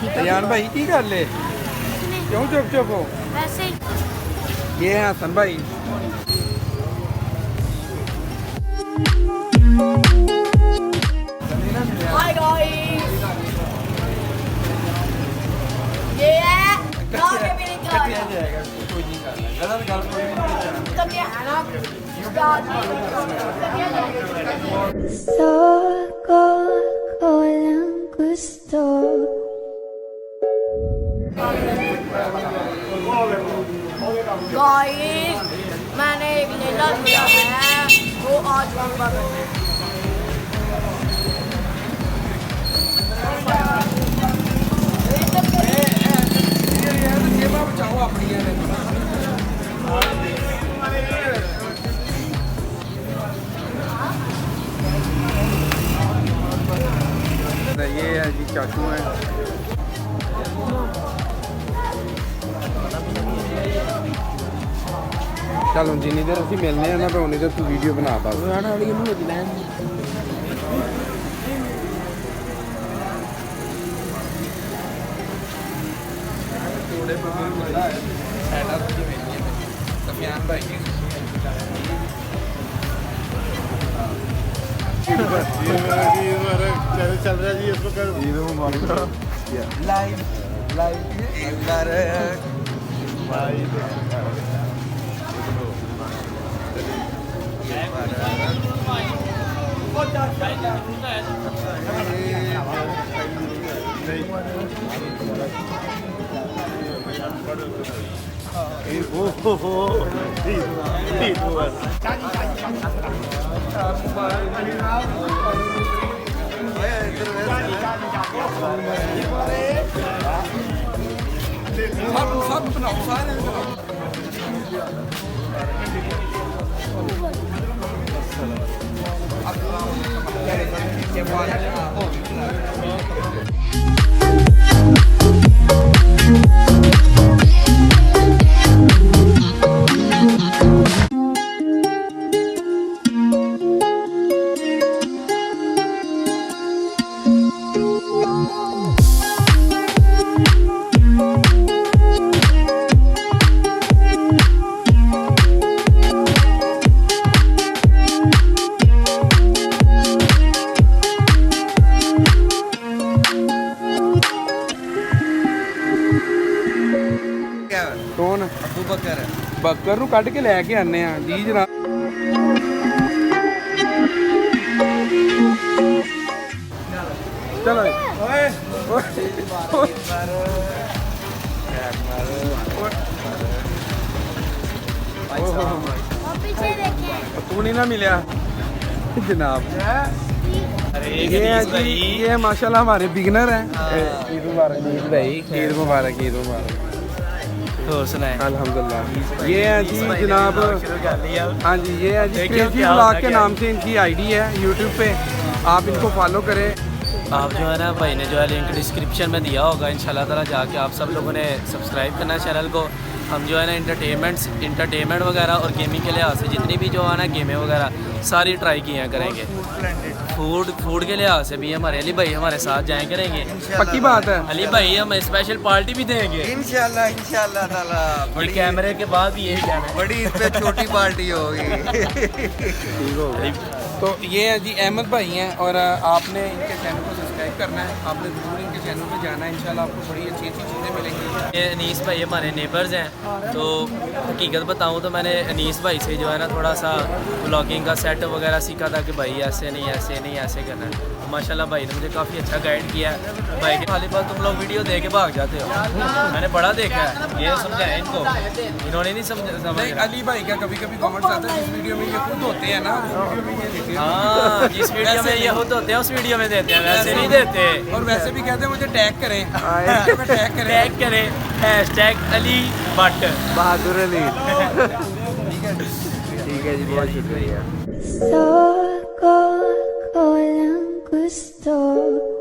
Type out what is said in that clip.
अयान भाई की गल है, क्यों चुप चुप हो? वैसे ही ये है हसन भाई। हाय गाइस, ये है नागे मेरी कटिया जान जाएगा, कोई नहीं करना गलत गल कोई नहीं करना। कन्या है ना गाइस, मैंने एक लेला लिया है, वो आज पूरा करना है। जेबा बचाओ अपनी ये है जी चाचू है। चल हम जिन्नी देर असं मिलने ना तो उन्नी देर तू वीडियो बना पा चल रहा जी इसको कर लाइव लाइव सब बनाओ सारे बनाओ। कौन अबू बकर बकर ਨੂੰ ਕੱਢ ਕੇ ਲੈ ਕੇ ਆਨੇ ਆ ਜੀ ਜਨਾਬ। चलो ओए पीछे देखें। तू नहीं ना मिला जनाब। ये है जी, ये है माशाल्लाह हमारे बिगनर हैं। ईद मुबारक भाई, ईद मुबारक, ईद मुबारक। और सुनाए अल्हम्दुलिल्लाह। ये है जी जनाब, हाँ जी ये है जी क्रेजी व्लॉग के नाम से इनकी आईडी है यूट्यूब पे, आप इनको फॉलो करें। आप जो है ना भाई ने जो है लिंक डिस्क्रिप्शन में दिया होगा, इंशाल्लाह ताला जाके आप सब लोगों ने सब्सक्राइब करना है चैनल को। हम जो है ना इंटरटेनमेंट वगैरह और गेमिंग के लिहाज से जितनी भी जो है ना गेमें वगैरह सारी ट्राई किया करेंगे। फूड के लिहाज से भी हमारे अली भाई हमारे साथ जाए करेंगे, पक्की बात है। अली भाई हम स्पेशल पार्टी भी देंगे इंशाल्लाह ताला। ये कैमरे के बाद भी यही कहना है। बड़ी इस पे छोटी पार्टी होगी। तो ये है जी अहमद भाई हैं और आपने इनके चैनल को सब्सक्राइब करना है, आपने ज़रूर इनके चैनल पे जाना है, इंशाल्लाह आपको बड़ी अच्छी अच्छी चीज़ें मिलेंगी। ये अनीस भाई हमारे नेबर्स हैं, तो हकीकत बताऊं तो मैंने अनीस भाई से जो है ना थोड़ा सा ब्लॉगिंग का सेट वगैरह सीखा था कि भाई ऐसे नहीं ऐसे करना है। माशाल्लाह भाई ने मुझे काफ़ी अच्छा गाइड किया है। भाई के खाली बात तुम लोग वीडियो देख के भाग जाते हो, मैंने बड़ा देखा है, ये समझाया इनको, इन्होंने नहीं समझा। अली भाई का कभी कभी कमेंट्स आता है जिस वीडियो में ये खुद होते हैं ना, उस वीडियो में ये देते हैं। हाँ, जिस वीडियो में ये खुद होते हैं उस वीडियो में देते हैं, वैसे नहीं देते। और वैसे भी कहते हैं मुझे टैग करें, टैग करें हैशटैग अली भट्ट बहादुर अली। ठीक है जी, बहुत शुक्रिया। Socorro con gusto.